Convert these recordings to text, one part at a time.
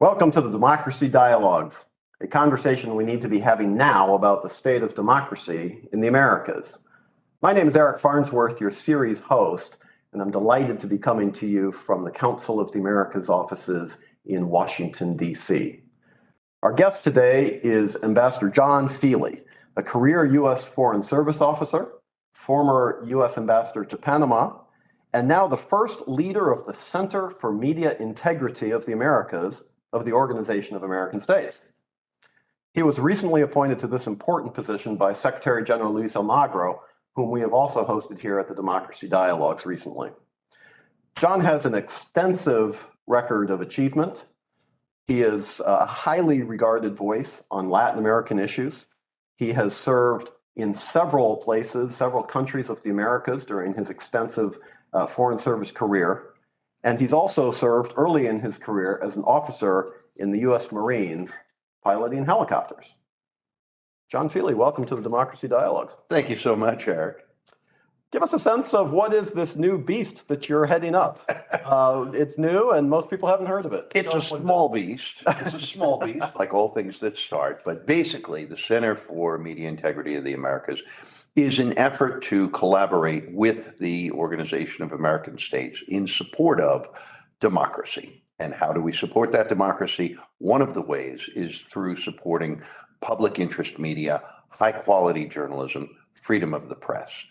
Welcome to the Democracy Dialogues, a conversation we need to be having now about the state of democracy in the Americas. My name is Eric Farnsworth, your series host, and I'm delighted to be coming to you from the Council of the Americas offices in Washington, D.C. Our guest today is Ambassador John Feeley, a career U.S. Foreign Service officer, former U.S. Ambassador to Panama, and now the first leader of the Center for Media Integrity of the Americas of the Organization of American States. He was recently appointed to this important position by Secretary General Luis Almagro, whom we have also hosted here at the Democracy Dialogues recently. John has an extensive record of achievement. He is a highly regarded voice on Latin American issues. He has served in several places, several countries of the Americas during his extensive Foreign Service career. And he's also served early in his career as an officer in the U.S. Marines piloting helicopters. John Feeley, welcome to the Democracy Dialogues. Thank you so much, Eric. Give us a sense of what is this new beast that you're heading up. It's new and most people haven't heard of it. It's a small beast. It's a small beast, like all things that start. But basically, the Center for Media Integrity of the Americas is an effort to collaborate with the Organization of American States in support of democracy. And how do we support that democracy? One of the ways is through supporting public interest media, high quality journalism, freedom of the press.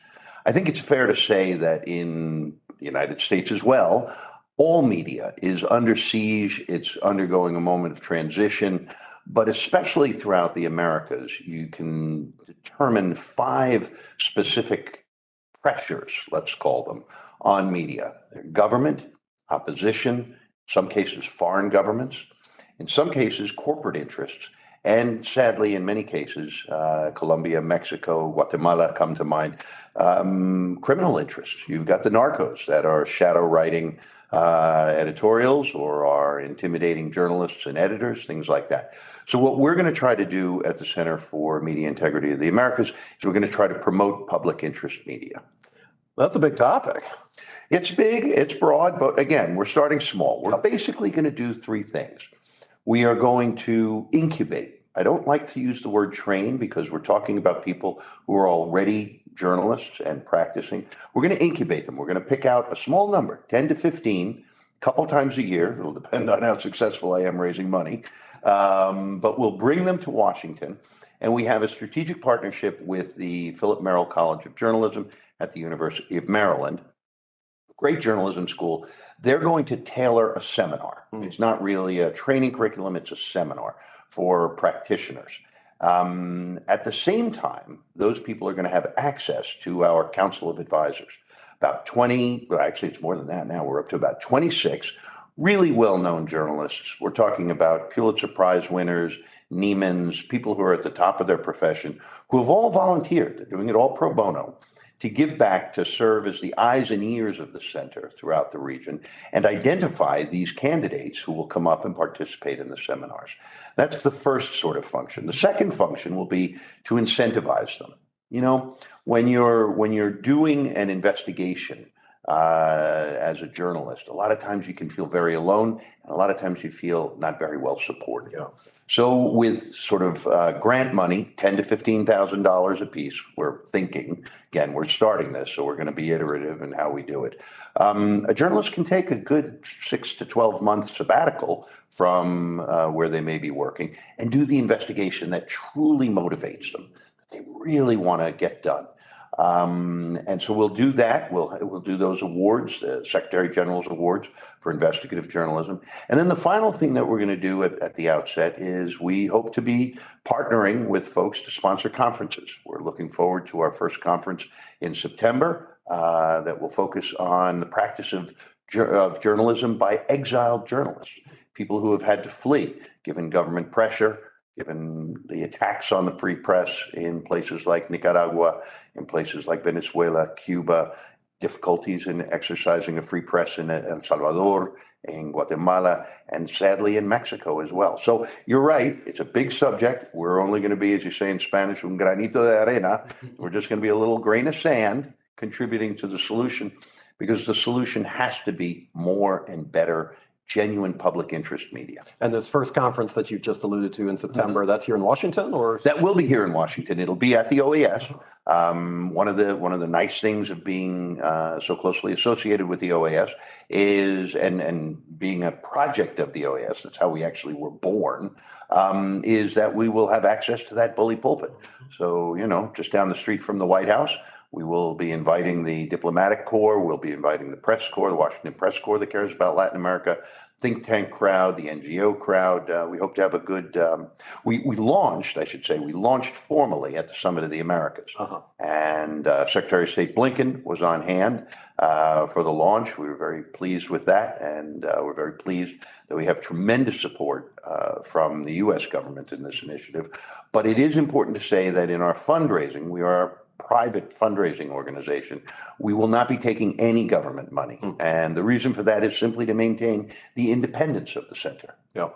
I think it's fair to say that in the United States as well, all media is under siege. It's undergoing a moment of transition. But especially throughout the Americas, you can determine 5 specific pressures, let's call them, on media. Government, opposition, some cases foreign governments, in some cases corporate interests, and sadly, in many cases, Colombia, Mexico, Guatemala come to mind, criminal interests. You've got the narcos that are shadow writing editorials or are intimidating journalists and editors, things like that. So what we're going to try to do at the Center for Media Integrity of the Americas is we're going to try to promote public interest media. That's a big topic. It's big, it's broad, but again, we're starting small. We're basically going to do 3 things. We are going to incubate. I don't like to use the word train because we're talking about people who are already journalists and practicing. We're going to incubate them. We're going to pick out a small number, 10 to 15, a couple times a year. It'll depend on how successful I am raising money. But we'll bring them to Washington. And we have a strategic partnership with the Philip Merrill College of Journalism at the University of Maryland. Great journalism school. They're going to tailor a seminar. It's not really a training curriculum, it's a seminar for practitioners. At the same time, those people are going to have access to our Council of Advisors. About 20, well, actually it's more than that now, we're up to about 26 really well-known journalists. We're talking about Pulitzer Prize winners, Neiman's, people who are at the top of their profession, who have all volunteered. They're doing it all pro bono to give back, to serve as the eyes and ears of the center throughout the region and identify these candidates who will come up and participate in the seminars. That's the first sort of function. The second function will be to incentivize them. You know, when you're doing an investigation as a journalist, a lot of times you can feel very alone, and a lot of times you feel not very well supported. Yeah. So with sort of grant money, $10,000 to $15,000 a piece, we're thinking, again, we're starting this, so we're going to be iterative in how we do it. A journalist can take a good 6 to 12 month sabbatical from where they may be working and do the investigation that truly motivates them, that they really want to get done. And so we'll do that. We'll do those awards, the Secretary General's awards for investigative journalism. And then the final thing that we're going to do at the outset is we hope to be partnering with folks to sponsor conferences. We're looking forward to our first conference in September that will focus on the practice of journalism by exiled journalists, people who have had to flee given government pressure, given the attacks on the free press in places like Nicaragua, in places like Venezuela, Cuba, difficulties in exercising a free press in El Salvador, in Guatemala, and sadly in Mexico as well. So you're right, it's a big subject. We're only going to be, as you say in Spanish, un granito de arena. We're just going to be a little grain of sand contributing to the solution, because the solution has to be more and better genuine public interest media. And this first conference that you've just alluded to in September, that's here in Washington, or? That will be here in Washington. It'll be at the OAS. One of the nice things of being so closely associated with the OAS is, and being a project of the OAS, that's how we actually were born, is that we will have access to that bully pulpit. So, just down the street from the White House, we will be inviting the diplomatic corps, we'll be inviting the press corps, the Washington press corps that cares about Latin America, think tank crowd, the NGO crowd. We hope to have a good, we launched formally at the Summit of the Americas. And Secretary of State Blinken was on hand for the launch. We were very pleased with that. And we're very pleased that we have tremendous support from the U.S. government in this initiative. But it is important to say that in our fundraising, we are private fundraising organization. We will not be taking any government money. And the reason for that is simply to maintain the independence of the center. Yeah.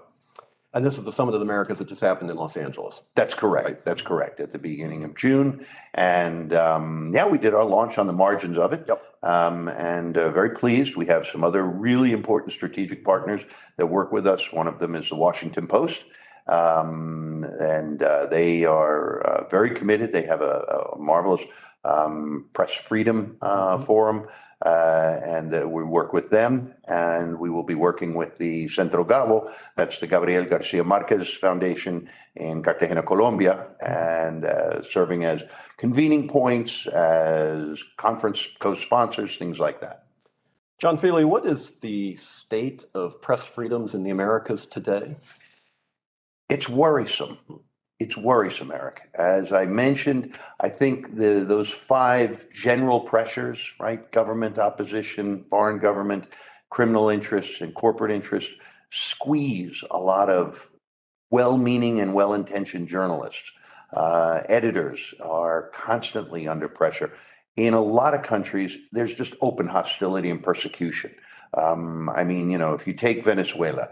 And this is the Summit of the Americas that just happened in Los Angeles. That's correct. Right. That's correct. At the beginning of June. And we did our launch on the margins of it. Yep. And very pleased. We have some other really important strategic partners that work with us. One of them is the Washington Post. And they are very committed. They have a marvelous press freedom forum, and we work with them. And we will be working with the Centro Gabo, that's the Gabriel Garcia Marquez Foundation in Cartagena, Colombia, and serving as convening points, as conference co-sponsors, things like that. John Feeley, what is the state of press freedoms in the Americas today? It's worrisome. It's worrisome, Eric. As I mentioned, I think those 5 general pressures, right? Government opposition, foreign government, criminal interests, and corporate interests squeeze a lot of well-meaning and well-intentioned journalists. Editors are constantly under pressure. In a lot of countries, there's just open hostility and persecution. If you take Venezuela,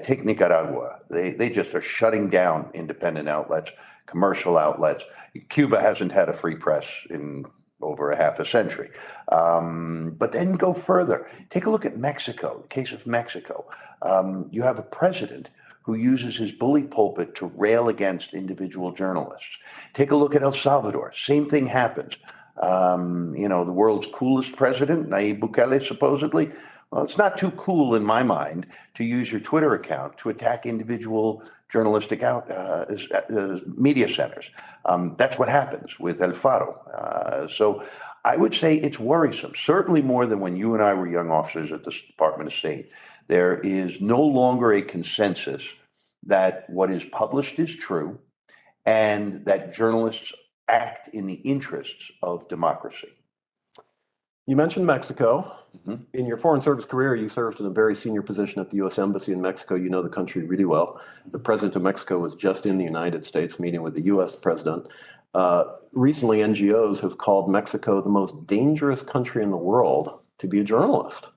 take Nicaragua, they just are shutting down independent outlets, commercial outlets. Cuba hasn't had a free press in over a half a century. But then go further. Take a look at Mexico, the case of Mexico. You have a president who uses his bully pulpit to rail against individual journalists. Take a look at El Salvador. Same thing happens. The world's coolest president, Nayib Bukele, supposedly. Well, it's not too cool in my mind to use your Twitter account to attack individual journalistic media centers. That's what happens with El Faro. So I would say it's worrisome, certainly more than when you and I were young officers at the Department of State. There is no longer a consensus that what is published is true and that journalists act in the interests of democracy. You mentioned Mexico. In your Foreign Service career, you served in a very senior position at the U.S. Embassy in Mexico. You know the country really well. The president of Mexico was just in the United States meeting with the U.S. president. Recently, NGOs have called Mexico the most dangerous country in the world to be a journalist.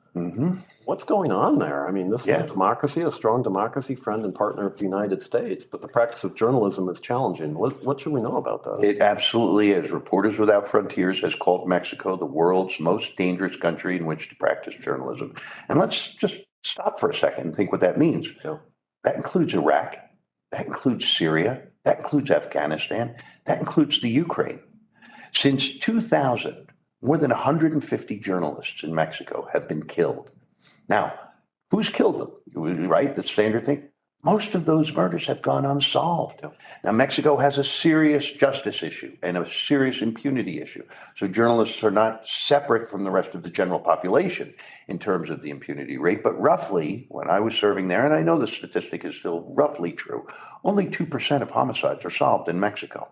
What's going on there? I mean, this is a democracy, a strong democracy, friend and partner of the United States, but the practice of journalism is challenging. What should we know about that? It absolutely is. Reporters Without Frontiers has called Mexico the world's most dangerous country in which to practice journalism. And let's just stop for a second and think what that means. Yeah. That includes Iraq. That includes Syria. That includes Afghanistan. That includes the Ukraine. Since 2000, more than 150 journalists in Mexico have been killed. Now, who's killed them? Right? The standard thing. Most of those murders have gone unsolved. Now, Mexico has a serious justice issue and a serious impunity issue. So journalists are not separate from the rest of the general population in terms of the impunity rate. But roughly, when I was serving there, and I know the statistic is still roughly true, only 2% of homicides are solved in Mexico.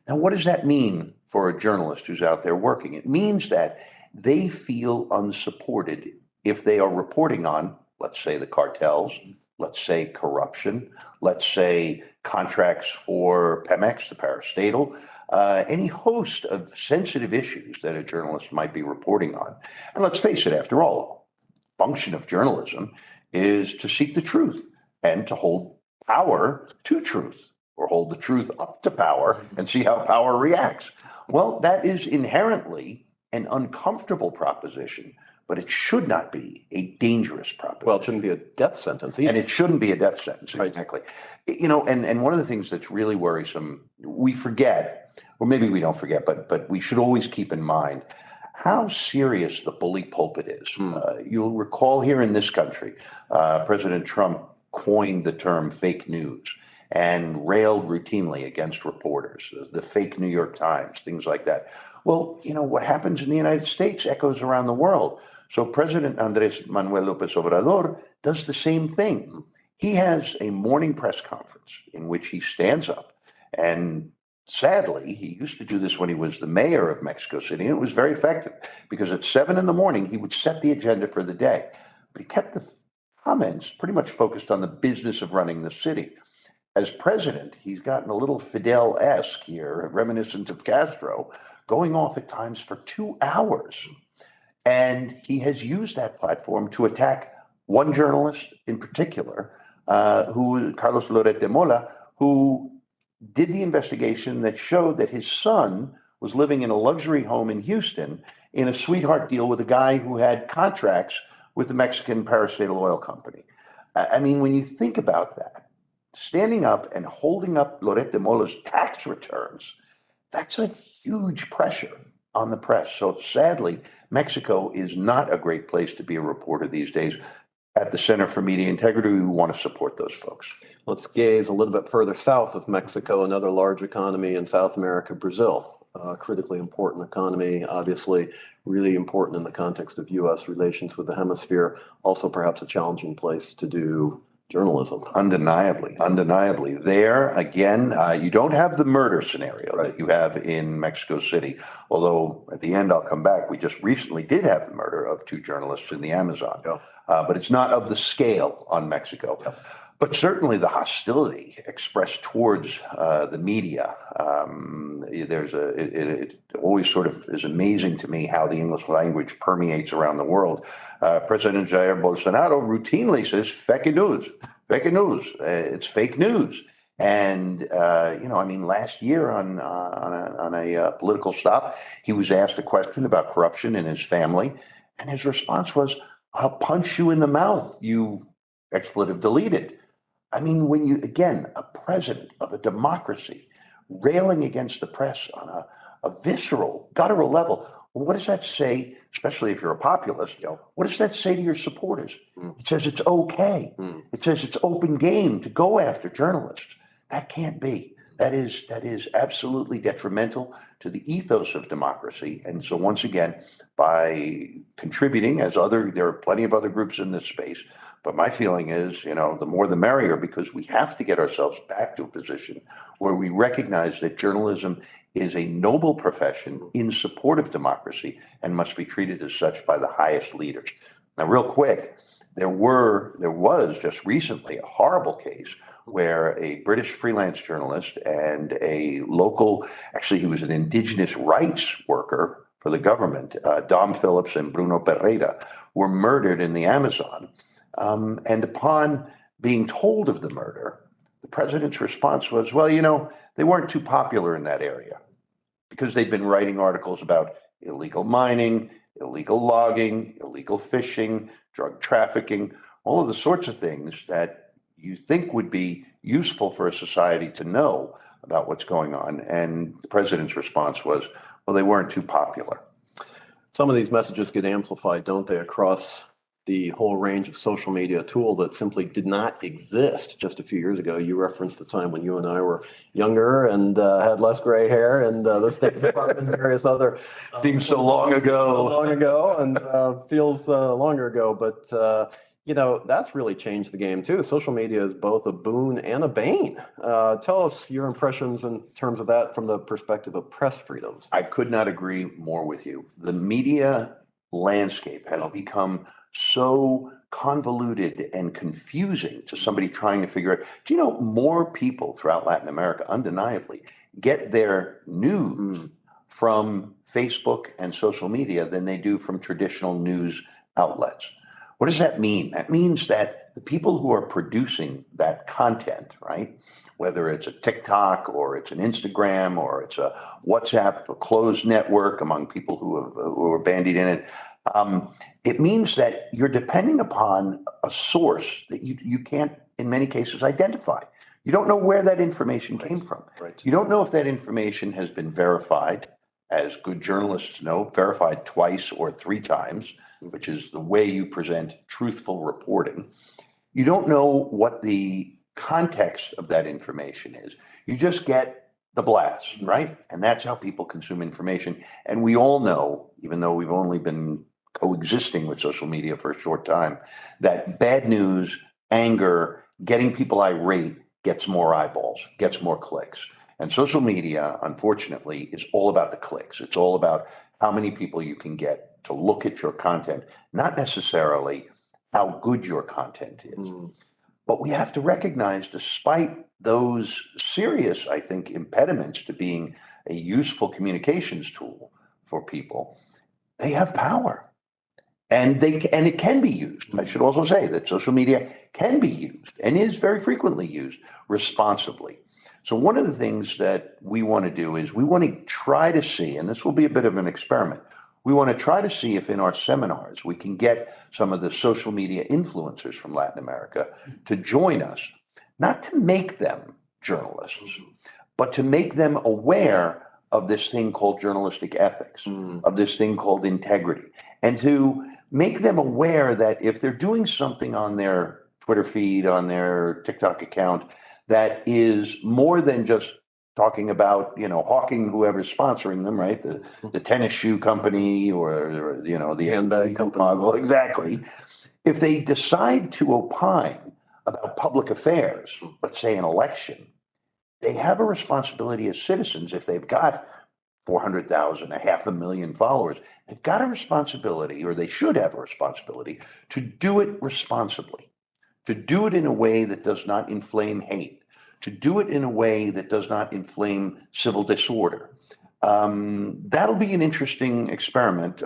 Now, what does that mean for a journalist who's out there working? It means that they feel unsupported if they are reporting on, let's say, the cartels, let's say corruption, let's say contracts for Pemex, the parastatal, any host of sensitive issues that a journalist might be reporting on. And let's face it, after all, the function of journalism is to seek the truth and to hold power to truth, or hold the truth up to power and see how power reacts. Well, that is inherently an uncomfortable proposition. but it should not be a dangerous proposition. Well, it shouldn't be a death sentence either. And it shouldn't be a death sentence, Right. exactly. And one of the things that's really worrisome, we forget, or maybe we don't forget, but we should always keep in mind how serious the bully pulpit is. You'll recall here in this country, President Trump coined the term fake news and railed routinely against reporters, the fake New York Times, things like that. Well, what happens in the United States echoes around the world. So President Andrés Manuel López Obrador does the same thing. He has a morning press conference in which he stands up, and sadly, he used to do this when he was the mayor of Mexico City, and it was very effective because at 7 a.m, he would set the agenda for the day. But he kept the comments pretty much focused on the business of running the city. As president, he's gotten a little Fidel-esque here, reminiscent of Castro, going off at times for 2 hours. And he has used that platform to attack one journalist in particular, Carlos Loret de Mola, who did the investigation that showed that his son was living in a luxury home in Houston in a sweetheart deal with a guy who had contracts with the Mexican parastatal oil company. I mean, when you think about that, standing up and holding up Loret de Mola's tax returns, that's a huge pressure on the press. So sadly, Mexico is not a great place to be a reporter these days. At the Center for Media Integrity, we want to support those folks. Let's gaze a little bit further south of Mexico, another large economy in South America, Brazil. Critically important economy, obviously really important in the context of U.S. relations with the hemisphere. Also perhaps a challenging place to do journalism. Undeniably. There, again, you don't have the murder scenario that you have in Mexico City. Although, at the end, I'll come back. We just recently did have the murder of 2 journalists in the Amazon. But it's not of the scale on Mexico. But certainly the hostility expressed towards the media. It always sort of is amazing to me how the English language permeates around the world. President Jair Bolsonaro routinely says fake news. It's fake news. And last year on a political stop, he was asked a question about corruption in his family, and his response was, "I'll punch you in the mouth, you expletive deleted." I mean, when you, again, a president of a democracy railing against the press on a visceral, guttural level, well, what does that say, especially if you're a populist, what does that say to your supporters? It says it's okay. It says it's open game to go after journalists. That can't be. That is absolutely detrimental to the ethos of democracy. And so once again, by contributing, there are plenty of other groups in this space, but my feeling is, the more the merrier, because we have to get ourselves back to a position where we recognize that journalism is a noble profession in support of democracy and must be treated as such by the highest leaders. Now, real quick, there was just recently a horrible case where a British freelance journalist and a local, actually he was an indigenous rights worker for the government, Dom Phillips and Bruno Pereira, were murdered in the Amazon. And upon being told of the murder, the president's response was, well, they weren't too popular in that area because they'd been writing articles about illegal mining, illegal logging, illegal fishing, drug trafficking, all of the sorts of things that you think would be useful for a society to know about what's going on. And the president's response was, well, they weren't too popular. Some of these messages get amplified, don't they, across the whole range of social media, a tool that simply did not exist just a few years ago. You referenced the time when you and I were younger and had less gray hair, and the State Department and various other seems so long ago, and feels longer ago. But that's really changed the game too. Social media is both a boon and a bane. Tell us your impressions in terms of that from the perspective of press freedoms. I could not agree more with you. The media landscape has become so convoluted and confusing to somebody trying to figure out. Do you know more people throughout Latin America, undeniably, get their news from Facebook and social media than they do from traditional news outlets? What does that mean? That means that the people who are producing that content, right? Whether it's a TikTok or it's an Instagram or it's a WhatsApp, a closed network among people who are bandied in it, it means that you're depending upon a source that you can't, in many cases, identify. You don't know where that information came from. Right. You don't know if that information has been verified, as good journalists know, verified twice or three times, which is the way you present truthful reporting. You don't know what the context of that information is. You just get the blast, right? And that's how people consume information. And we all know, even though we've only been coexisting with social media for a short time, that bad news, anger, getting people irate gets more eyeballs, gets more clicks. And social media, unfortunately, is all about the clicks. It's all about how many people you can get to look at your content, not necessarily how good your content is. But we have to recognize, despite those serious, I think, impediments to being a useful communications tool for people, they have power. And it can be used. I should also say that social media can be used and is very frequently used responsibly. So one of the things that we want to do is we want to try to see, and this will be a bit of an experiment, we want to try to see if in our seminars we can get some of the social media influencers from Latin America to join us, not to make them journalists, but to make them aware of this thing called journalistic ethics, of this thing called integrity, and to make them aware that if they're doing something on their Twitter feed, on their TikTok account, that is more than just talking about, hawking whoever's sponsoring them, right? The tennis shoe company or the handbag company. Exactly. If they decide to opine about public affairs, let's say an election, they have a responsibility as citizens. If they've got 400,000, 500,000 followers, they've got a responsibility, or they should have a responsibility, to do it responsibly, to do it in a way that does not inflame hate, to do it in a way that does not inflame civil disorder. That'll be an interesting experiment.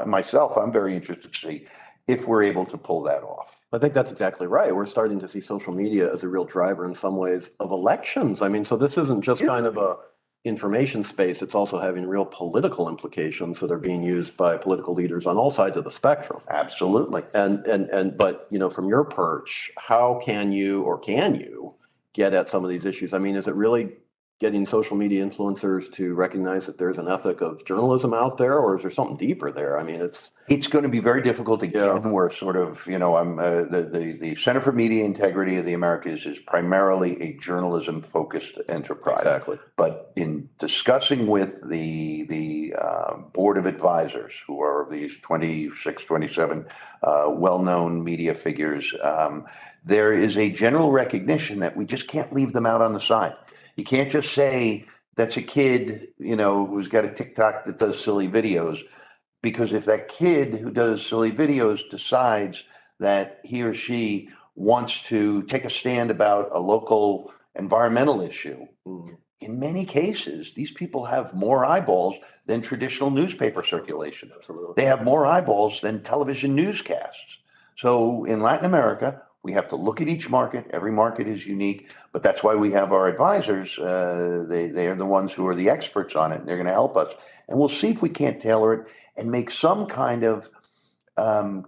Myself, I'm very interested to see if we're able to pull that off. I think that's exactly right. We're starting to see social media as a real driver in some ways of elections. I mean, so this isn't just kind of a information space. It's also having real political implications that are being used by political leaders on all sides of the spectrum. Absolutely. But from your perch, how can you get at some of these issues? I mean, is it really getting social media influencers to recognize that there's an ethic of journalism out there, or is there something deeper there? I mean, it's going to be very difficult to get. We're sort of, I'm the Center for Media Integrity of the Americas is primarily a journalism focused enterprise. Exactly. But in discussing with the board of advisors, who are these 26, 27 well-known media figures, there is a general recognition that we just can't leave them out on the side. You can't just say that's a kid, who's got a TikTok that does silly videos, because if that kid who does silly videos decides that he or she wants to take a stand about a local environmental issue, in many cases, these people have more eyeballs than traditional newspaper circulation. Absolutely. They have more eyeballs than television newscasts. So in Latin America, we have to look at each market. Every market is unique, but that's why we have our advisors. They are the ones who are the experts on it, and they're going to help us. And we'll see if we can't tailor it and make some kind of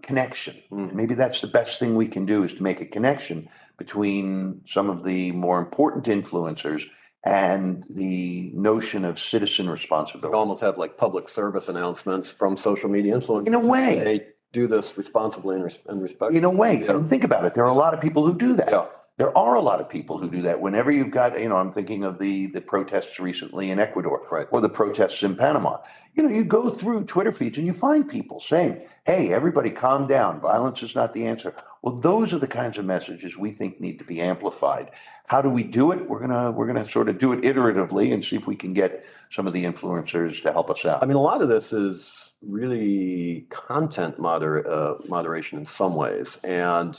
connection. Maybe that's the best thing we can do, is to make a connection between some of the more important influencers and the notion of citizen responsibility. You almost have like public service announcements from social media influencers. In a way. They do this responsibly and respectfully. In a way. And think about it. There are a lot of people who do that. Yeah. There are a lot of people who do that. Whenever you've got, I'm thinking of the protests recently in Ecuador, Right, or the protests in Panama. You go through Twitter feeds and you find people saying, hey, everybody calm down. Violence is not the answer. Well, those are the kinds of messages we think need to be amplified. How do we do it? We're gonna sort of do it iteratively and see if we can get some of the influencers to help us out. I mean, a lot of this is really content moderation in some ways. And,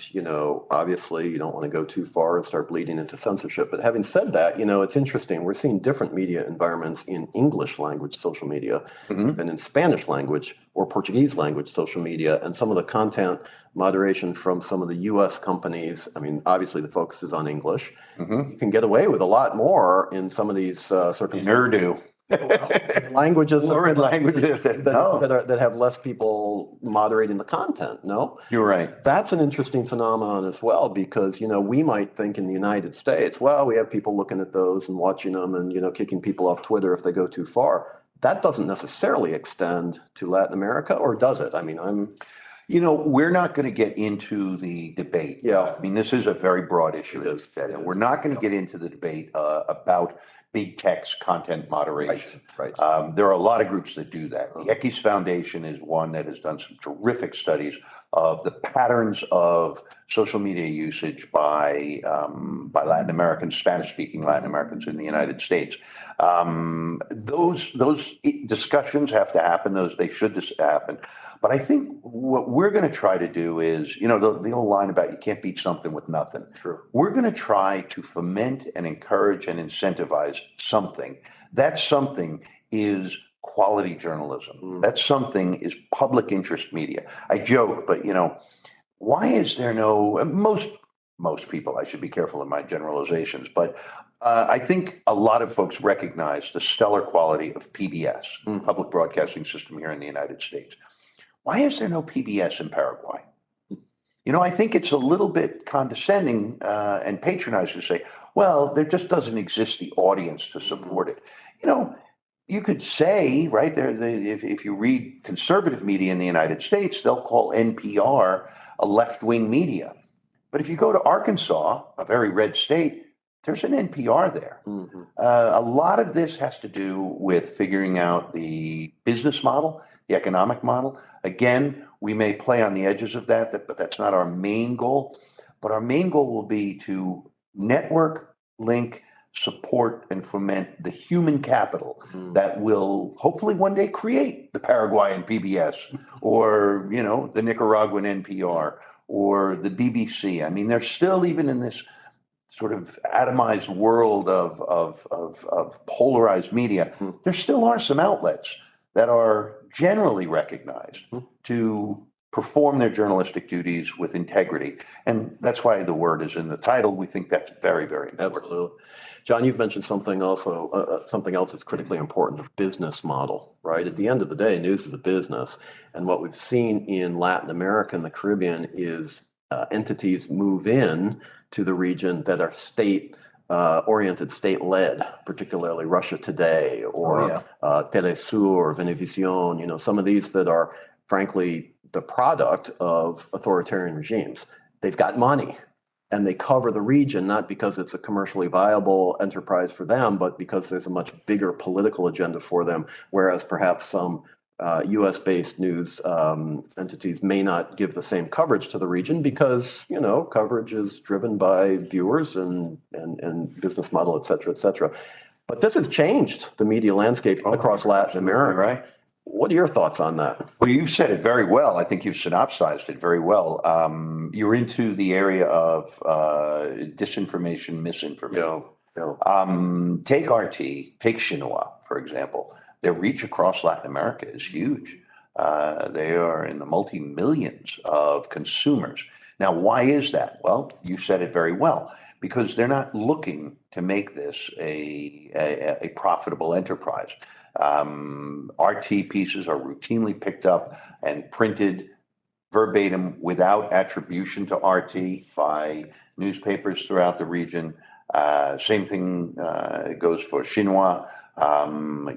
obviously you don't want to go too far and start bleeding into censorship. But having said that, it's interesting. We're seeing different media environments in English language social media than in Spanish language or Portuguese language social media. And some of the content moderation from some of the US companies, I mean, obviously the focus is on English. You can get away with a lot more in some of these circumstances. In Urdu. Languages Or in languages that have less people moderating the content. No, you're right. That's an interesting phenomenon as well, because we might think in the United States, well, we have people looking at those and watching them and kicking people off Twitter if they go too far. That doesn't necessarily extend to Latin America, or does it? I mean, we're not going to get into the debate. Yeah. I mean, this is a very broad issue. It is. We're not going to get into the debate about big tech's content moderation. Right. There are a lot of groups that do that. The Equis Foundation is one that has done some terrific studies of the patterns of social media usage by Latin Americans, Spanish-speaking Latin Americans in the United States. Those discussions have to happen. They should happen. But I think what we're going to try to do is, the old line about you can't beat something with nothing. True. We're going to try to foment and encourage and incentivize something. That something is quality journalism. That something is public interest media. I joke, but why is there most people, I should be careful in my generalizations, but I think a lot of folks recognize the stellar quality of PBS, public broadcasting system here in the United States. Why is there no PBS in Paraguay? I think it's a little bit condescending and patronizing to say, well, there just doesn't exist the audience to support it. You could say, right, if you read conservative media in the United States, they'll call NPR a left-wing media. But if you go to Arkansas, a very red state, there's an NPR there. A lot of this has to do with figuring out the business model, the economic model. Again, we may play on the edges of that, but that's not our main goal. But our main goal will be to network, link, support, and foment the human capital that will hopefully one day create the Paraguayan PBS or, the Nicaraguan NPR or the BBC. I mean, they're still, even in this sort of atomized world of polarized media, there still are some outlets that are generally recognized to perform their journalistic duties with integrity. And that's why the word is in the title. We think that's very, very important. Absolutely. John, you've mentioned something else that's critically important, the business model, right? At the end of the day, news is a business. And what we've seen in Latin America and the Caribbean is entities move in to the region that are state-oriented, state-led, particularly Russia Today or Telesur, Venevisión, some of these that are, frankly, the product of authoritarian regimes. They've got money and they cover the region, not because it's a commercially viable enterprise for them, but because there's a much bigger political agenda for them, whereas perhaps some US-based news entities may not give the same coverage to the region because, coverage is driven by viewers and business model, et cetera, et cetera. But this has changed the media landscape across Latin America. Right. What are your thoughts on that? Well, you've said it very well. I think you've synopsized it very well. You're into the area of disinformation, misinformation. Take RT, take Xinhua, for example. Their reach across Latin America is huge. They are in the multi-millions of consumers. Now, why is that? Well, you said it very well, because they're not looking to make this a profitable enterprise. RT pieces are routinely picked up and printed verbatim without attribution to RT by newspapers throughout the region. Same thing goes for Xinhua.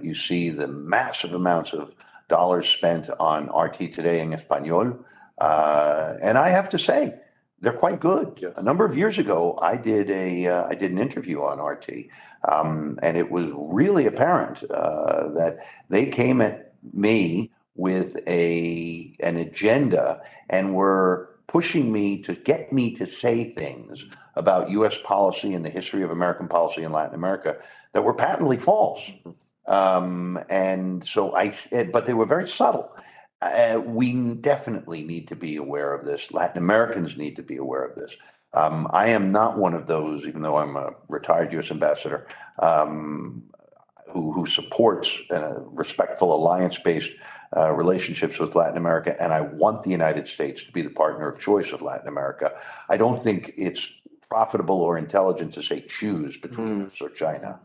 You see the massive amounts of dollars spent on RT Today in Espanol. And I have to say, they're quite good. Yes. A number of years ago, I did an interview on RT, and it was really apparent that they came at me with an agenda and were pushing me to get me to say things about U.S. policy and the history of American policy in Latin America that were patently false. And so I said, but they were very subtle. We definitely need to be aware of this. Latin Americans need to be aware of this. I am not one of those, even though I'm a retired U.S. ambassador, who supports respectful alliance-based relationships with Latin America, and I want the United States to be the partner of choice of Latin America. I don't think it's profitable or intelligent to say choose between us or China.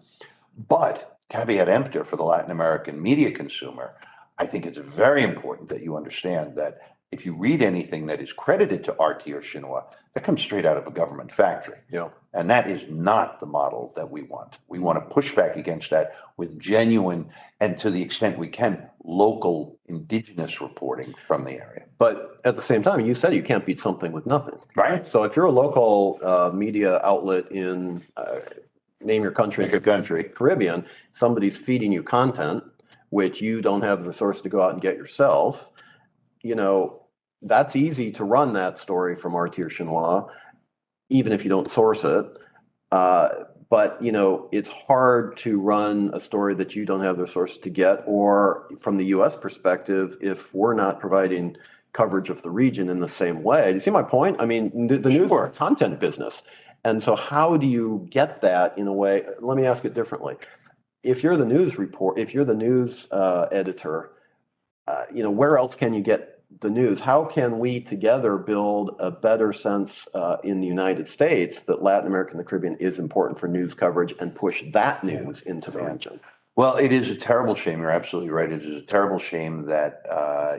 But caveat emptor for the Latin American media consumer, I think it's very important that you understand that if you read anything that is credited to RT or Xinhua, that comes straight out of a government factory. Yeah. And that is not the model that we want. We want to push back against that with genuine and, to the extent we can, local indigenous reporting from the area. But at the same time, you said you can't beat something with nothing. Right. So if you're a local media outlet in, name your country, Pick a country. Caribbean, somebody's feeding you content, which you don't have the resource to go out and get yourself, that's easy to run that story from RT or Xinhua, even if you don't source it. But it's hard to run a story that you don't have the resources to get, or from the U.S. perspective, if we're not providing coverage of the region in the same way. Do you see my point? I mean, the news is a content business. And so how do you get that in a way? Let me ask it differently. If you're the news editor, where else can you get the news? How can we together build a better sense in the United States that Latin America and the Caribbean is important for news coverage and push that news into the region? Well, it is a terrible shame. You're absolutely right. It is a terrible shame that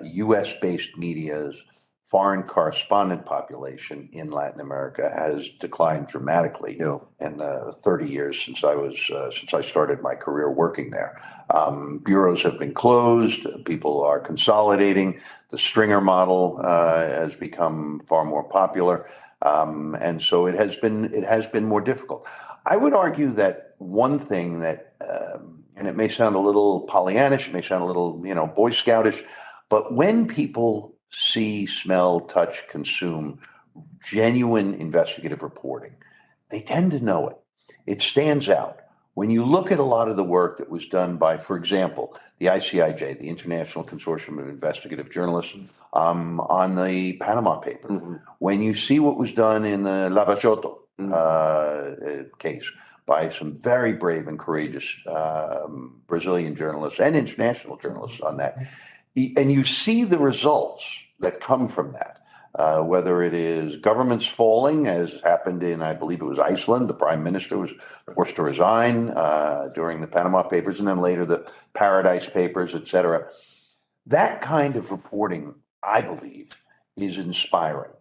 U.S.-based media's foreign correspondent population in Latin America has declined dramatically in the 30 years since I started my career working there. Bureaus have been closed. People are consolidating. The stringer model has become far more popular, and so it has been more difficult. I would argue that one thing that, and it may sound a little Pollyannish, it may sound a little Boy Scoutish, but when people see, smell, touch, consume genuine investigative reporting, they tend to know it. It stands out. When you look at a lot of the work that was done by, for example, the ICIJ, the International Consortium of Investigative Journalists, on the Panama Papers, when you see what was done in the Lavachoto case by some very brave and courageous Brazilian journalists and international journalists on that, and you see the results that come from that, whether it is governments falling, as happened in, I believe it was Iceland, the prime minister was forced to resign during the Panama Papers, and then later the Paradise Papers, et cetera. That kind of reporting, I believe, is inspiring.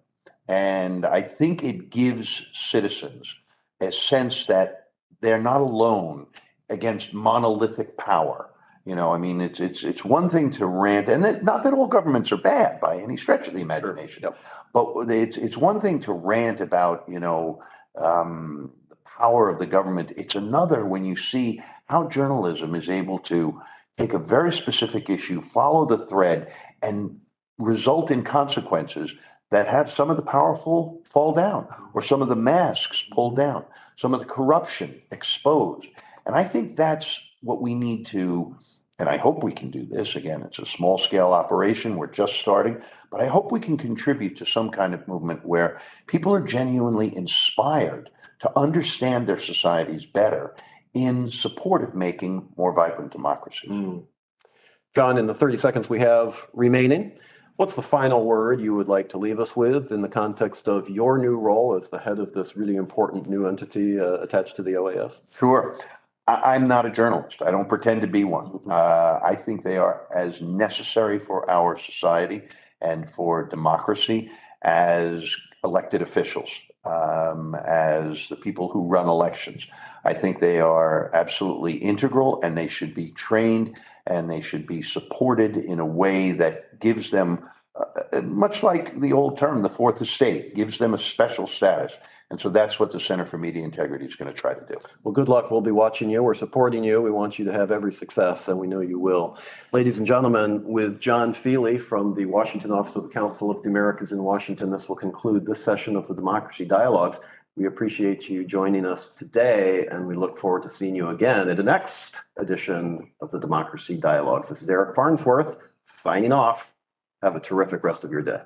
And I think it gives citizens a sense that they're not alone against monolithic power. It's one thing to rant, and not that all governments are bad by any stretch of the imagination, but it's one thing to rant about, the power of the government. It's another when you see how journalism is able to take a very specific issue, follow the thread, and result in consequences that have some of the powerful fall down, or some of the masks pulled down, some of the corruption exposed. And I think that's what we need to, and I hope we can do this. Again, it's a small scale operation. We're just starting, but I hope we can contribute to some kind of movement where people are genuinely inspired to understand their societies better in support of making more vibrant democracies. John, in the 30 seconds we have remaining, what's the final word you would like to leave us with in the context of your new role as the head of this really important new entity attached to the OAS? Sure. I'm not a journalist. I don't pretend to be one. I think they are as necessary for our society and for democracy as elected officials, as the people who run elections. I think they are absolutely integral, and they should be trained and they should be supported in a way that gives them, much like the old term, the fourth estate, gives them a special status. And so that's what the Center for Media Integrity is going to try to do. Well, good luck. We'll be watching you. We're supporting you. We want you to have every success, and we know you will. Ladies and gentlemen, with John Feeley from the Washington Office of the Council of the Americas in Washington, this will conclude this session of the Democracy Dialogues. We appreciate you joining us today, and we look forward to seeing you again in the next edition of the Democracy Dialogues. This is Eric Farnsworth signing off. Have a terrific rest of your day.